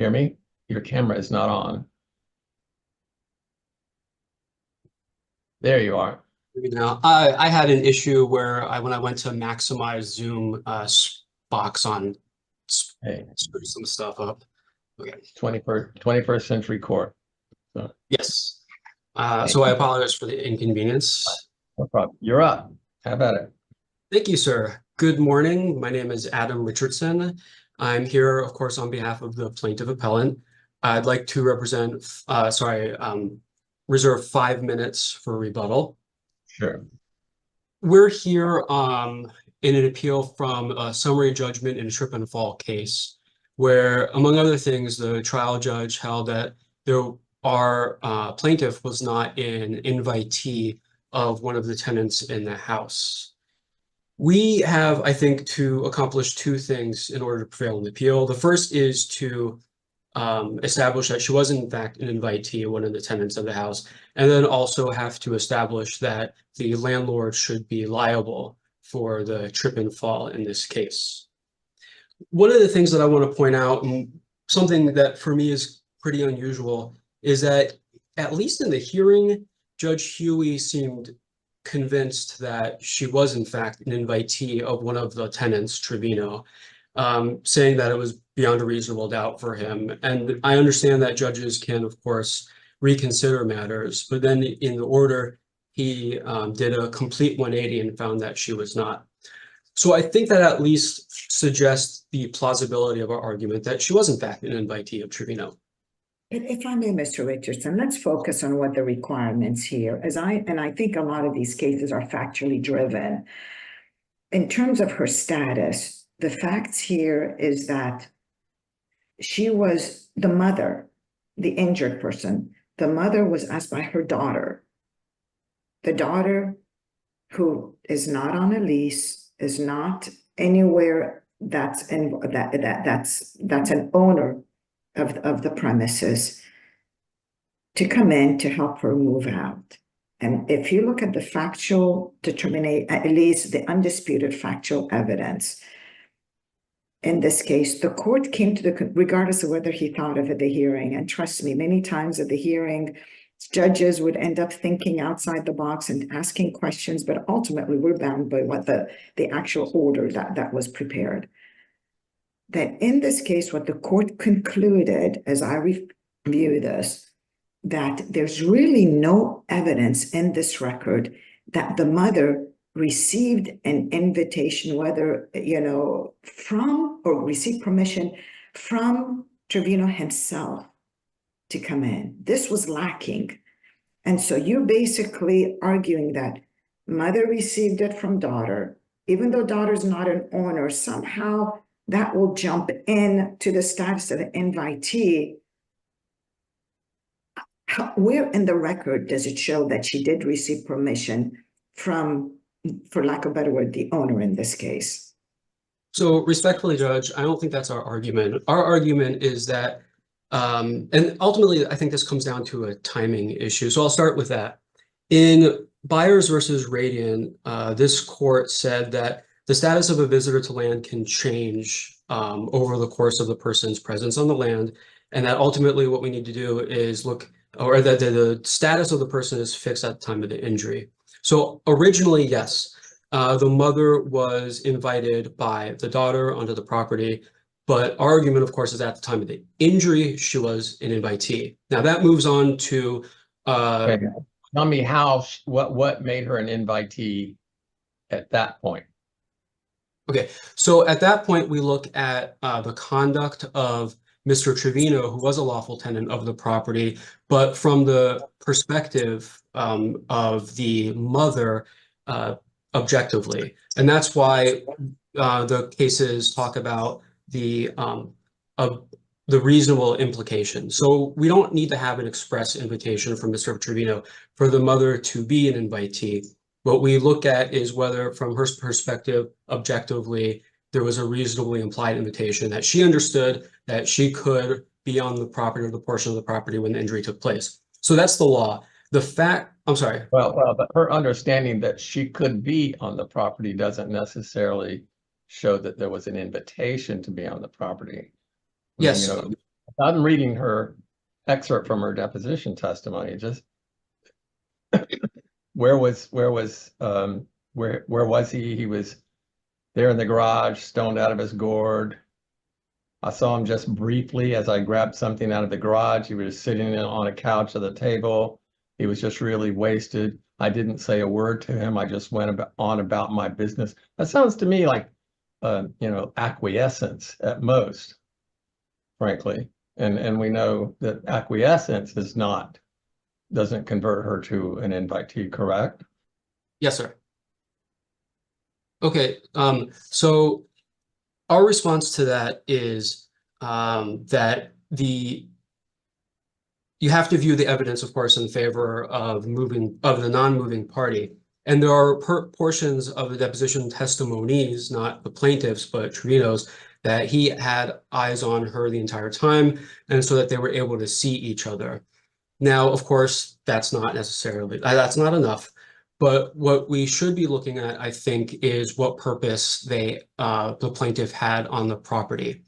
Hear me? Your camera is not on. There you are. I had an issue where when I went to maximize Zoom box on Hey, screw some stuff up. Okay. 21st century court. So, Yes. hey, So I apologize for the inconvenience. no problem. You're up. How about it? Thank you, sir. Good morning. My name is Adam Richardson. I'm here, of course, on behalf of the plaintiff appellant. I'd like to reserve 5 minutes for rebuttal. Sure. We're here in an appeal from a summary judgment in a trip and fall case, where, among other things, the trial judge held that our plaintiff was not an invitee of one of the tenants in the house. We have, I think, to accomplish two things in order to prevail in the appeal. The first is to establish that she was in fact an invitee, one of the tenants of the house, and then also have to establish that the landlord should be liable for the trip and fall in this case. One of the things that I want to point out, and something that for me is pretty unusual, is that at least in the hearing, Judge Huey seemed convinced that she was in fact an invitee of one of the tenants, Trevino, saying that it was beyond a reasonable doubt for him. And I understand that judges can, of course, reconsider matters, but then in the order, he did a complete 180 and found that she was not. So I think that at least suggests the plausibility of our argument that she was in fact an invitee of Trevino. If I may, Mr. Richardson, let's focus on what the requirements here, and I think a lot of these cases are factually driven. In terms of her status, the facts here is that she was the mother, the injured person. The mother was asked by her daughter. The daughter, who is not on a lease, is not anywhere that's an owner of the premises, to come in to help her move out. And if you look at the factual determination, at least the undisputed factual evidence, in this case, the court came to regardless of whether he thought of at the hearing, and trust me, many times at the hearing, judges would end up thinking outside the box and asking questions, but ultimately we're bound by what the actual order that was prepared. That in this case, what the court concluded, as I review this, that there's really no evidence in this record that the mother received an invitation, whether, from or received permission from Trevino himself to come in. This was lacking. And so you're basically arguing that mother received it from daughter, even though daughter's not an owner, somehow that will jump in to the status of the invitee. Where in the record does it show that she did receive permission from, for lack of a better word, the owner in this case? So respectfully, Judge, I don't think that's our argument. Our argument is that, and ultimately, I think this comes down to a timing issue. So I'll start with that. In Byers versus Radian, this court said that the status of a visitor to land can change over the course of the person's presence on the land, and that ultimately what we need to do is look, or that the status of the person is fixed at the time of the injury. So originally, yes, the mother was invited by the daughter onto the property, but our argument, of course, is at the time of the injury, she was an invitee. Now that moves on to Okay. Tell me what made her an invitee at that point? Okay, so at that point, we look at the conduct of Mr. Trevino, who was a lawful tenant of the property, but from the perspective of the mother objectively. And that's why the cases talk about the reasonable implication. So we don't need to have an express invitation from Mr. Trevino for the mother to be an invitee. What we look at is whether, from her perspective, objectively, there was a reasonably implied invitation that she understood that she could be on the property or the portion of the property when the injury took place. So that's the law. The fact, I'm sorry. Well, but her understanding that she could be on the property doesn't necessarily show that there was an invitation to be on the property. Yes. I'm reading her excerpt from her deposition testimony. Just where was he? He was there in the garage, stoned out of his gourd. I saw him just briefly as I grabbed something out of the garage. He was sitting on a couch at the table. He was just really wasted. I didn't say a word to him. I just went on about my business. That sounds to me like, acquiescence at most, frankly. And we know that acquiescence doesn't convert her to an invitee, correct? Yes, sir. Okay, so our response to that is that you have to view the evidence, of course, in favor of the non-moving party. And there are portions of the deposition testimonies, not the plaintiffs, but Trevino's, that he had eyes on her the entire time, and so that they were able to see each other. Now, of course, that's not enough. But what we should be looking at, I think, is what purpose the plaintiff had on the property.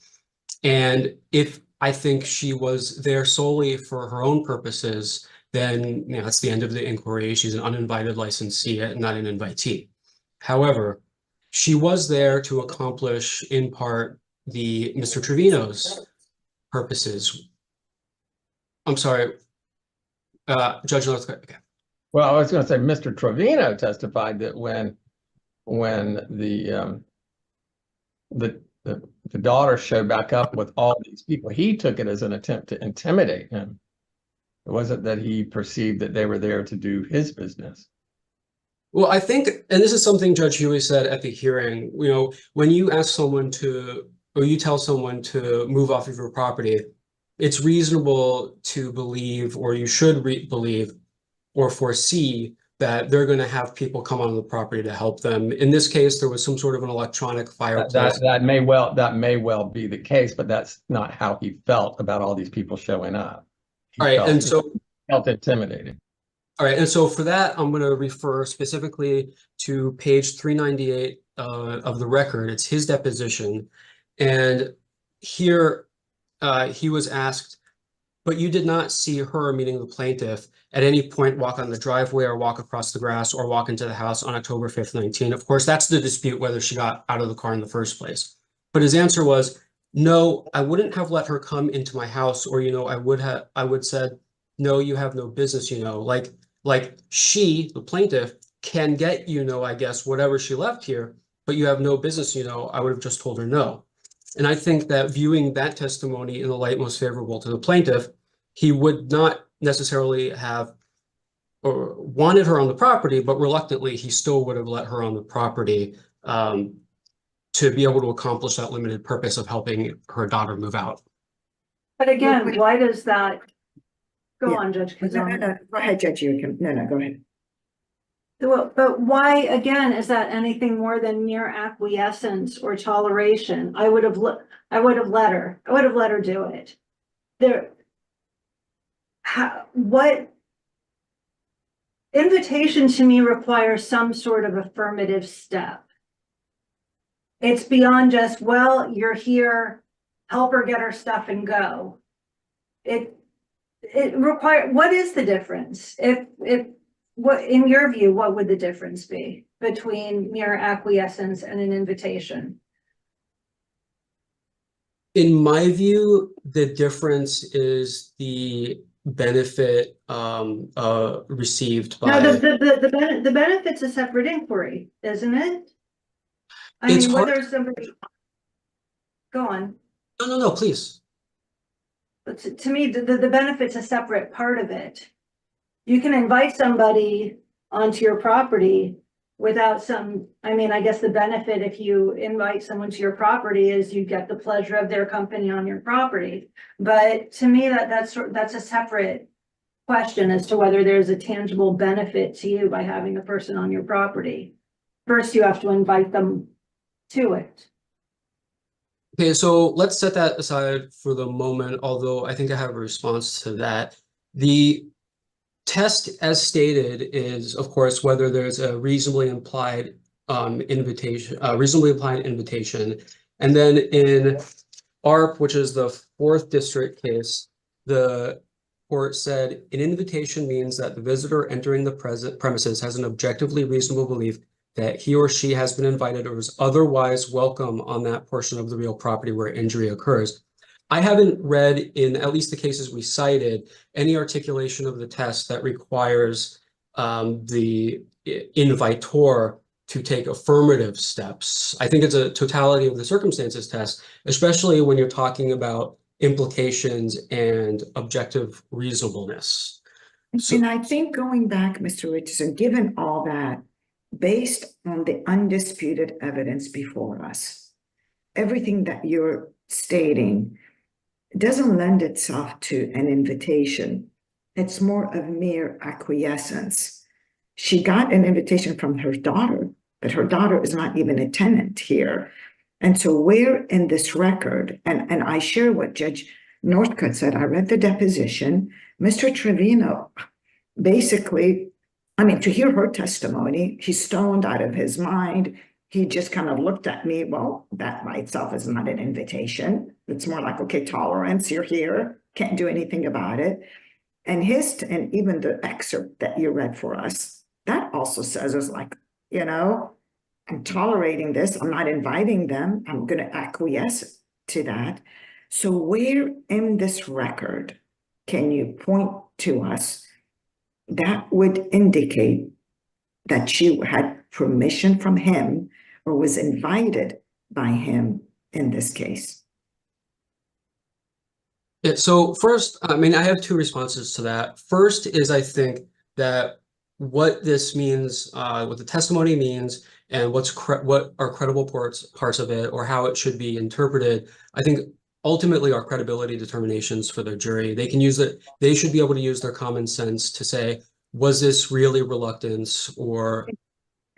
And if I think she was there solely for her own purposes, then that's the end of the inquiry. She's an uninvited licensee and not an invitee. However, she was there to accomplish, in part, Mr. Trevino's purposes. I'm sorry, Judge Northcutt. Okay. Well, I was going to say Mr. Trevino testified that when the daughter showed back up with all these people, he took it as an attempt to intimidate him. It wasn't that he perceived that they were there to do his business. Well, I think, and this is something Judge Huey said at the hearing, when you ask someone or you tell someone to move off of your property, it's reasonable to believe, or you should believe or foresee, that they're going to have people come on the property to help them. In this case, there was some sort of an electronic fireplace. That may well be the case, but that's not how he felt about all these people showing up. He felt intimidated. All right, and so for that, I'm going to refer specifically to page 398 of the record. It's his deposition, and here he was asked, but you did not see her, meaning the plaintiff, at any point walk on the driveway or walk across the grass or walk into the house on October 5th, 19. Of course, that's the dispute, whether she got out of the car in the first place. But his answer was, no, I wouldn't have let her come into my house, or, I would said, no, you have no business, like she, the plaintiff, can get, I guess, whatever she left here, but you have no business, I would have just told her no. And I think that viewing that testimony in the light most favorable to the plaintiff, he would not necessarily have or wanted her on the property, but reluctantly, he still would have let her on the property to be able to accomplish that limited purpose of helping her daughter move out. But again, why does that go Yeah. on, Judge No, Kazan? go ahead, Judge. No, go ahead. But why, again, is that anything more than mere acquiescence or toleration? I would have let her do it. What invitation to me requires some sort of affirmative step. It's beyond just, well, you're here, help her get her stuff and go. It requires, what is the difference? What, in your view, what would the difference be between mere acquiescence and an invitation? In my view, the difference is the benefit received by. No, the benefit's a separate inquiry, isn't it? I It's mean, hard- whether somebody. Go on. No, please. But to me, the benefit's a separate part of it. You can invite somebody onto your property without I guess the benefit if you invite someone to your property is you get the pleasure of their company on your property. But to me, that's a separate question as to whether there's a tangible benefit to you by having a person on your property. First, you have to invite them to it. Okay, so let's set that aside for the moment, although I think I have a response to that. The test, as stated, is, of course, whether there's a reasonably implied invitation. And then in ARP, which is the 4th District case, the court said an invitation means that the visitor entering the premises has an objectively reasonable belief that he or she has been invited or is otherwise welcome on that portion of the real property where injury occurs. I haven't read, in at least the cases we cited, any articulation of the test that requires the invitor to take affirmative steps. I think it's a totality of the circumstances test, especially when you're talking about implications and objective reasonableness. And I think going back, Mr. Richardson, given all that, based on the undisputed evidence before us, everything that you're stating doesn't lend itself to an invitation. It's more of mere acquiescence. She got an invitation from her daughter, but her daughter is not even a tenant here. And so where in this record, and I share what Judge Northcutt said, I read the deposition, Mr. Trevino basically, I mean, to hear her testimony, he's stoned out of his mind. He just kind of looked at me, well, that by itself is not an invitation. It's more like, okay, tolerance, you're here, can't do anything about it. And even the excerpt that you read for us, that also says is like, you know, I'm tolerating this, I'm not inviting them, I'm going to acquiesce to that. So where in this record can you point to us that would indicate that she had permission from him or was invited by him in this case? Yeah, so first, I mean, I have 2 responses to that. First is I think that what this means, what the testimony means, and what are credible parts of it, or how it should be interpreted, I think ultimately are credibility determinations for the jury. They can use it, they should be able to use their common sense to say, was this really reluctance or...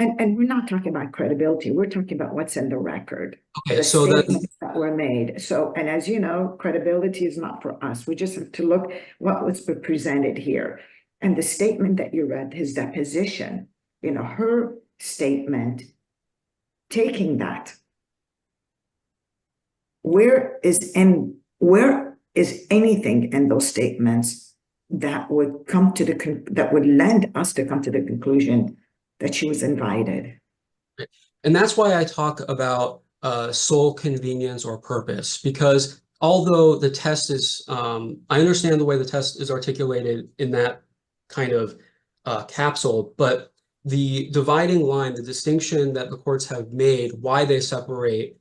And we're not talking about credibility, we're talking about what's in the record. Okay, the so statements that were made. So, and as you know, credibility is not for us. We just have to look what was presented here. And the statement that you read, his deposition, you know, her statement, taking that, where is anything in those statements that would that would lend us to come to the conclusion that she was invited? And that's why I talk about sole convenience or purpose, because although the test is, I understand the way the test is articulated in that kind of capsule, but the dividing line, the distinction that the courts have made, why they separate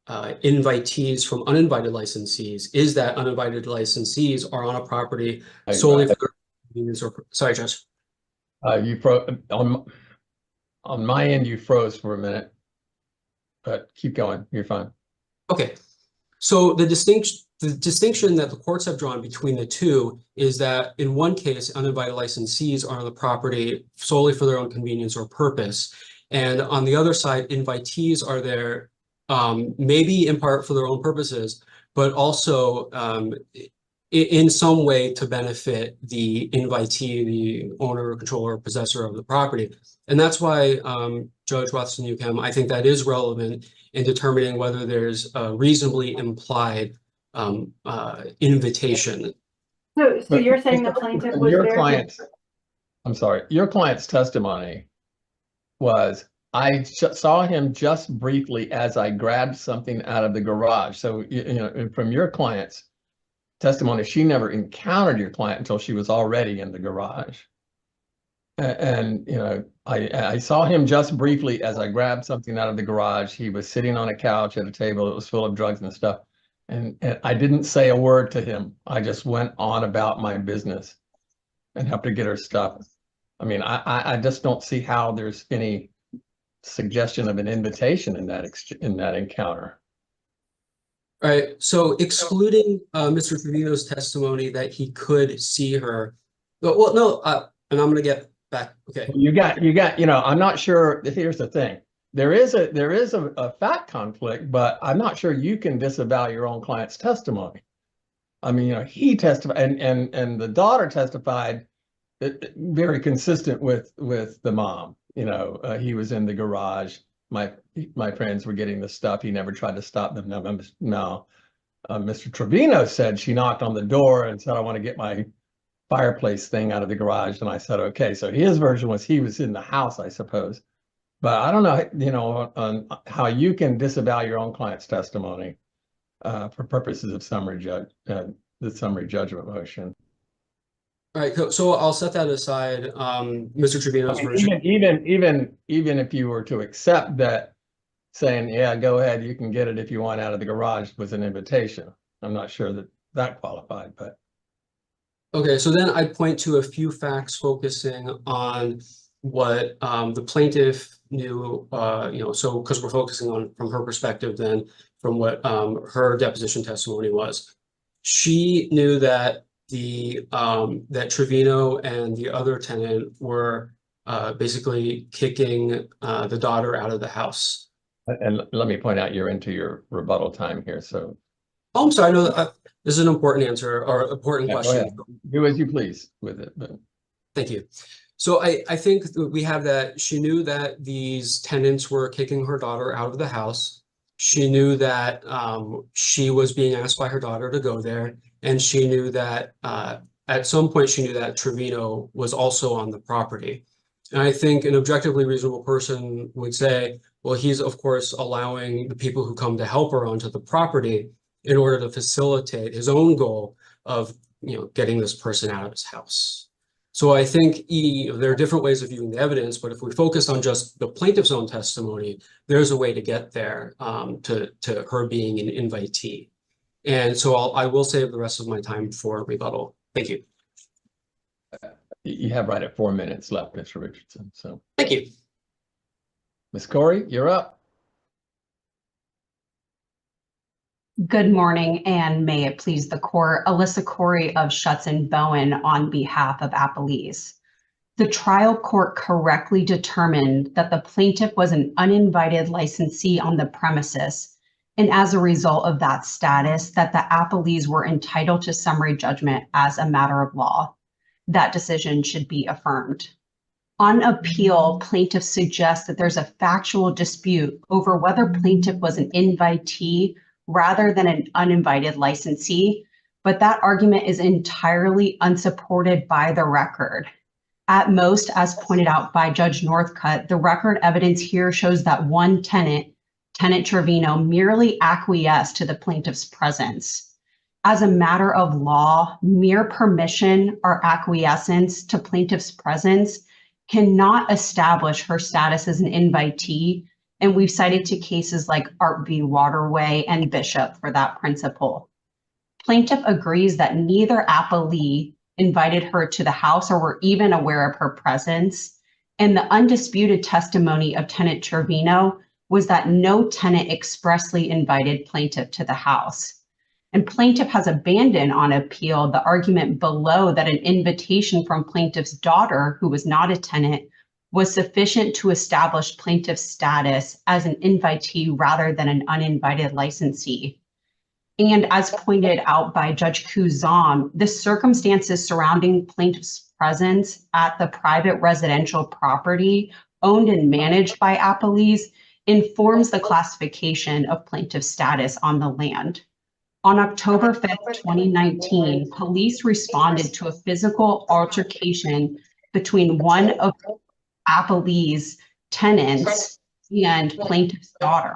invitees from uninvited licensees, is that uninvited licensees are on a property solely for their convenience or, sorry, Judge. You on my end, you froze for a minute, but keep going. You're fine. Okay, so the distinction that the courts have drawn between the two is that in one case, uninvited licensees are on the property solely for their own convenience or purpose, and on the other side, invitees are there maybe in part for their own purposes, but also in some way to benefit the invitee, the owner, controller, possessor of the property. And that's why, Judge Rothstein-Ucam, I think that is relevant in determining whether there's a reasonably implied invitation. So you're saying the plaintiff was there? I'm sorry, your client's testimony was, I saw him just briefly as I grabbed something out of the garage. So, you know, from your client's testimony, she never encountered your client until she was already in the garage. And you know, I saw him just briefly as I grabbed something out of the garage. He was sitting on a couch at a table that was full of drugs and stuff. And I didn't say a word to him. I just went on about my business and helped her get her stuff. I mean, I just don't see how there's any suggestion of an invitation in that encounter. All right, so excluding Mr. Trevino's testimony that he could see her, well, no, and I'm going to get back. Okay, you got, you know, I'm not sure. Here's the thing: there is a fact conflict, but I'm not sure you can disavow your own client's testimony. I mean, you know, he testified, and the daughter testified, very consistent with the mom. You know, he was in the garage my friends were getting the stuff. He never tried to stop them. No. Mr. Trevino said she knocked on the door and said, I want to get my fireplace thing out of the garage. And I said, okay. So his version was he was in the house, I suppose. But I don't know, on how you can disavow your own client's testimony for purposes of the summary judgment motion. All right, so I'll set that aside. Mr. Trevino's version. Even if you were to accept that, saying, yeah, go ahead, you can get it if you want out of the garage was an invitation. I'm not sure that qualified, but. Okay, so then I'd point to a few facts focusing on what the plaintiff knew, so because we're focusing on from her perspective then from what her deposition testimony was. She knew that that Trevino and the other tenant were basically kicking the daughter out of the house. And let me point out, you're into your rebuttal time here, so. Oh, I'm sorry, no, this is an important answer or important question. Do as you please with it. But. Thank you. So I think that we have that she knew that these tenants were kicking her daughter out of the house. She knew that she was being asked by her daughter to go there. And she knew that at some point she knew that Trevino was also on the property. And I think an objectively reasonable person would say, well, he's of course allowing the people who come to help her onto the property in order to facilitate his own goal of getting this person out of his house. So I think there are different ways of viewing the evidence, but if we focus on just the plaintiff's own testimony, there's a way to get there to her being an invitee. And so I will save the rest of my time for rebuttal. Thank you. You have right at 4 minutes left, Mr. Richardson. So thank you. Ms. Corey, you're up. Good morning, and may it please the court. Alyssa Corey of Schutz and Bowen on behalf of Appalese. The trial court correctly determined that the plaintiff was an uninvited licensee on the premises, and as a result of that status, that the Appalese were entitled to summary judgment as a matter of law. That decision should be affirmed. On appeal, plaintiff suggests that there's a factual dispute over whether plaintiff was an invitee rather than an uninvited licensee, but that argument is entirely unsupported by the record. At most, as pointed out by Judge Northcutt, the record evidence here shows that one tenant Trevino, merely acquiesced to the plaintiff's presence. As a matter of law, mere permission or acquiescence to plaintiff's presence cannot establish her status as an invitee, and we've cited to cases like Art v. Waterway and Bishop for that principle. Plaintiff agrees that neither appellee invited her to the house or were even aware of her presence, and the undisputed testimony of tenant Trevino was that no tenant expressly invited plaintiff to the house. And plaintiff has abandoned on appeal the argument below that an invitation from plaintiff's daughter, who was not a tenant, was sufficient to establish plaintiff's status as an invitee rather than an uninvited licensee. And as pointed out by Judge Kuzan, the circumstances surrounding plaintiff's presence at the private residential property owned and managed by Appalese informs the classification of plaintiff's status on the land. On October 5th, 2019, police responded to a physical altercation between one of Appalese tenants and plaintiff's daughter.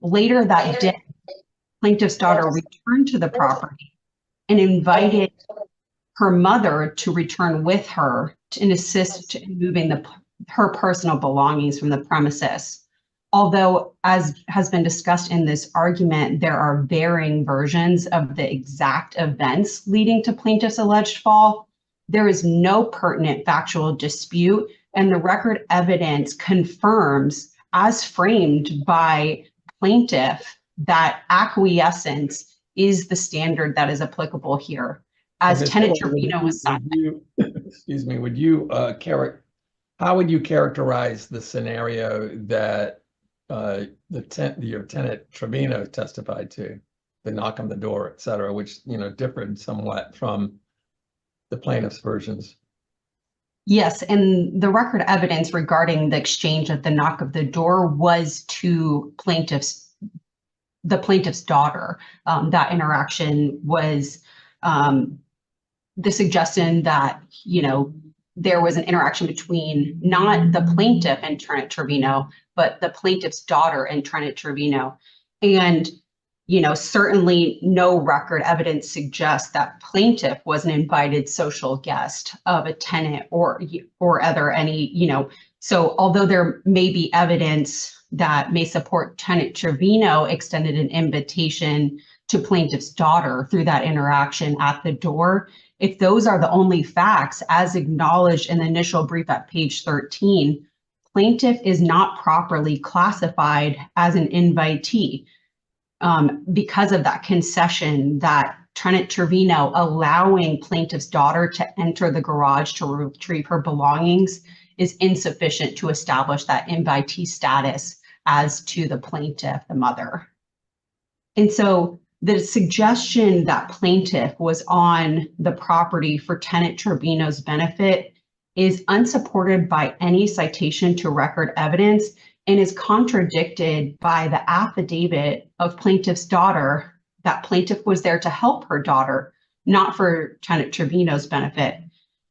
Later that day, plaintiff's daughter returned to the property and invited her mother to return with her and assist in moving her personal belongings from the premises. Although, as has been discussed in this argument, there are varying versions of the exact events leading to plaintiff's alleged fall, there is no pertinent factual dispute, and the record evidence confirms, as framed by plaintiff, that acquiescence is the standard that is applicable here. As tenant Trevino was excuse me, how would you characterize the scenario that your tenant Trevino testified to, the knock on the door, et cetera, which differed somewhat from the plaintiff's versions? Yes, and the record evidence regarding the exchange at the knock of the door was to the plaintiff's daughter. That interaction was the suggestion that, there was an interaction between not the plaintiff and Trent Trevino, but the plaintiff's daughter and Trent Trevino. And, certainly no record evidence suggests that plaintiff was an invited social guest of a tenant or other any, so although there may be evidence that may support Tenant Trevino extended an invitation to plaintiff's daughter through that interaction at the door, if those are the only facts, as acknowledged in the initial brief at page 13, plaintiff is not properly classified as an invitee because of that concession that Trent Trevino allowing plaintiff's daughter to enter the garage to retrieve her belongings is insufficient to establish that invitee status as to the plaintiff, the mother. And so the suggestion that plaintiff was on the property for Tenant Trevino's benefit is unsupported by any citation to record evidence and is contradicted by the affidavit of plaintiff's daughter that plaintiff was there to help her daughter, not for Tenant Trevino's benefit.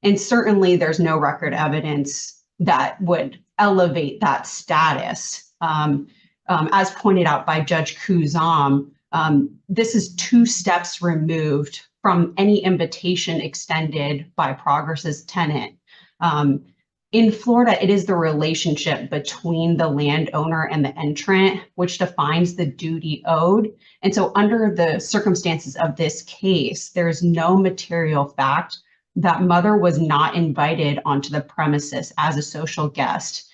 And certainly there's no record evidence that would elevate that status. As pointed out by Judge Kuzam, this is 2 steps removed from any invitation extended by Progress's tenant. In Florida, it is the relationship between the landowner and the entrant which defines the duty owed. And so under the circumstances of this case, there is no material fact that mother was not invited onto the premises as a social guest.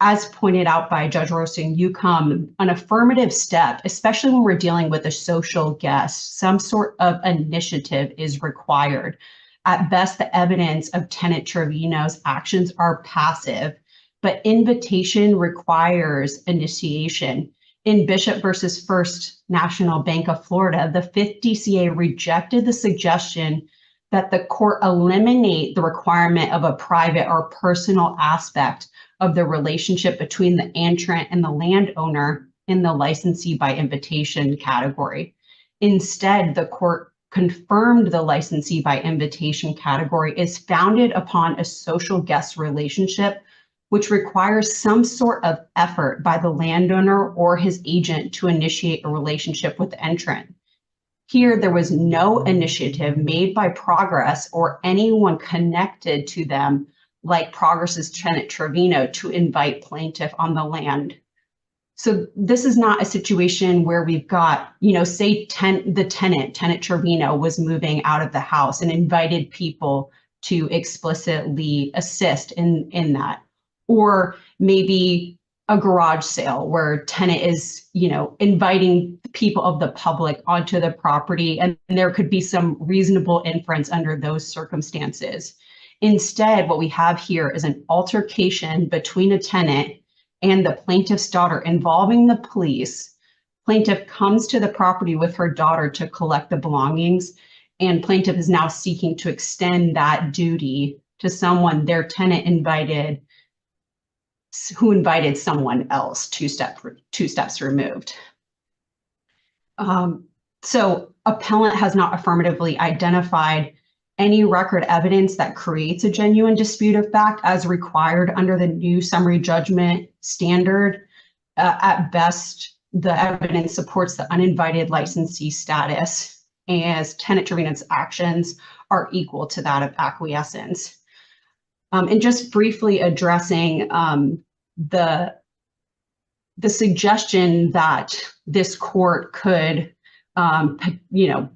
As pointed out by Judge Rosen-Newcomb, an affirmative step, especially when we're dealing with a social guest, some sort of initiative is required. At best, the evidence of Tenant Trevino's actions are passive, but invitation requires initiation. In Bishop versus First National Bank of Florida, the 5th DCA rejected the suggestion that the court eliminate the requirement of a private or personal aspect of the relationship between the entrant and the landowner in the licensee by invitation category. Instead, the court confirmed the licensee by invitation category is founded upon a social guest relationship, which requires some sort of effort by the landowner or his agent to initiate a relationship with the entrant. Here, there was no initiative made by Progress or anyone connected to them like Progress's Tenant Trevino to invite plaintiff on the land. So this is not a situation where we've got, say the Tenant Trevino was moving out of the house and invited people to explicitly assist in that. Or maybe a garage sale where tenant is, inviting people of the public onto the property, and there could be some reasonable inference under those circumstances. Instead, what we have here is an altercation between a tenant and the plaintiff's daughter involving the police. Plaintiff comes to the property with her daughter to collect the belongings, and plaintiff is now seeking to extend that duty to someone their tenant invited, who invited someone else 2 steps removed. So appellant has not affirmatively identified any record evidence that creates a genuine dispute of fact as required under the new summary judgment standard. At best, the evidence supports the uninvited licensee status, as Tenant Trevino's actions are equal to that of acquiescence. And just briefly addressing the suggestion that this court could,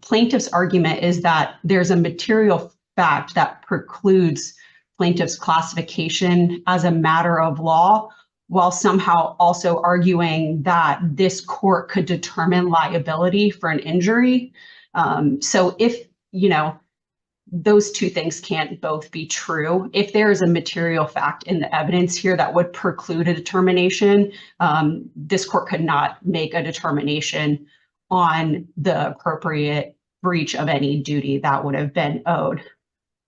plaintiff's argument is that there's a material fact that precludes plaintiff's classification as a matter of law, while somehow also arguing that this court could determine liability for an injury. So if, those 2 things can't both be true. If there is a material fact in the evidence here that would preclude a determination, this court could not make a determination on the appropriate breach of any duty that would have been owed.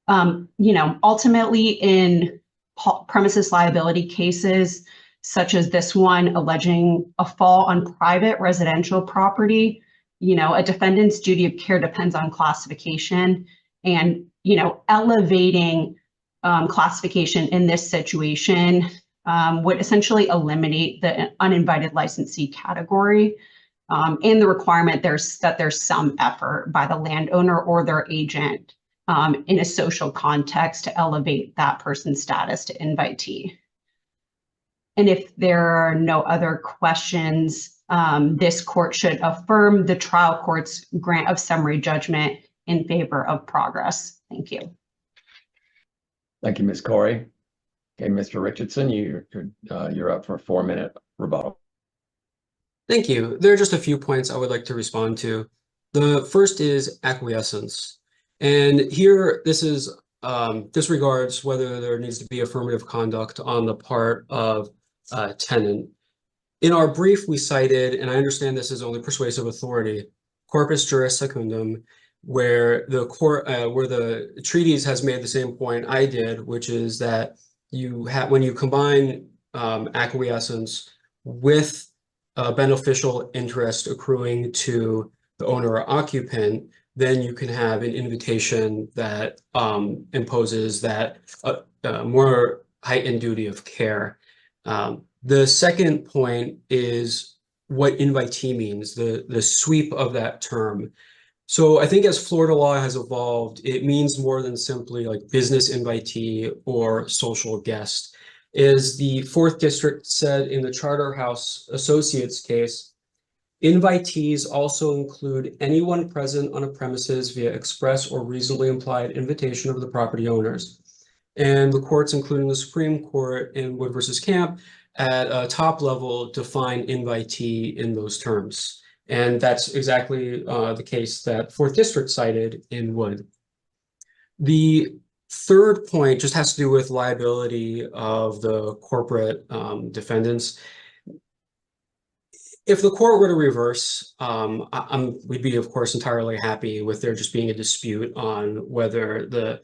Ultimately in premises liability cases, such as this one alleging a fall on private residential property, a defendant's duty of care depends on classification, and, elevating classification in this situation would essentially eliminate the uninvited licensee category, and the requirement that there's some effort by the landowner or their agent in a social context to elevate that person's status to invitee. And if there are no other questions, this court should affirm the trial court's grant of summary judgment in favor of Progress. Thank you. Thank you, Ms. Corey. Okay, Mr. Richardson, you're up for a 4-minute rebuttal. Thank you. There are just a few points I would like to respond to. The first is acquiescence. And here, this disregards whether there needs to be affirmative conduct on the part of a tenant. In our brief, we cited, and I understand this is only persuasive authority, Corpus Juris Secundum, where the court, where the treatise has made the same point I did, which is that when you combine acquiescence with a beneficial interest accruing to the owner or occupant, then you can have an invitation that imposes that more heightened duty of care. The second point is what invitee means, the sweep of that term. So I think as Florida law has evolved, it means more than simply like business invitee or social guest. As the 4th District said in the Charterhouse Associates case, invitees also include anyone present on a premises via express or reasonably implied invitation of the property owners. And the courts, including the Supreme Court in Wood versus Camp, at a top level define invitee in those terms. And that's exactly the case that 4th District cited in Wood. The third point just has to do with liability of the corporate defendants. If the court were to reverse, we'd be, of course, entirely happy with there just being a dispute on whether the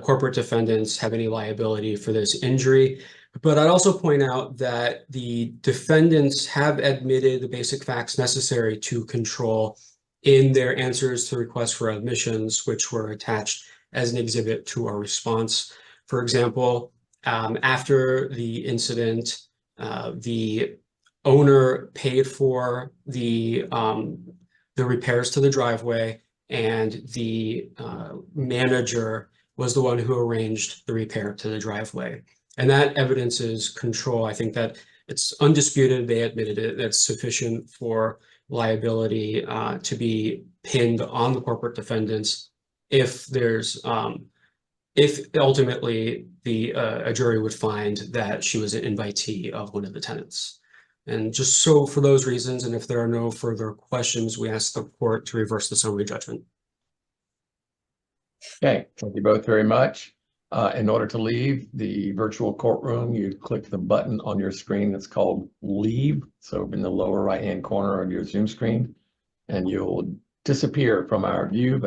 corporate defendants have any liability for this injury. But I'd also point out that the defendants have admitted the basic facts necessary to control in their answers to requests for admissions, which were attached as an exhibit to our response. For example, after the incident, the owner paid for the repairs to the driveway, and the manager was the one who arranged the repair to the driveway. And that evidence is control. I think that it's undisputed. They admitted it. That's sufficient for liability to be pinned on the corporate defendants if there's if ultimately a jury would find that she was an invitee of one of the tenants. And just so for those reasons, and if there are no further questions, we ask the court to reverse the summary judgment. Okay, thank you both very much. In order to leave the virtual courtroom, you click the button on your screen that's called Leave. So in the lower right-hand corner of your Zoom screen, and you'll disappear from our view.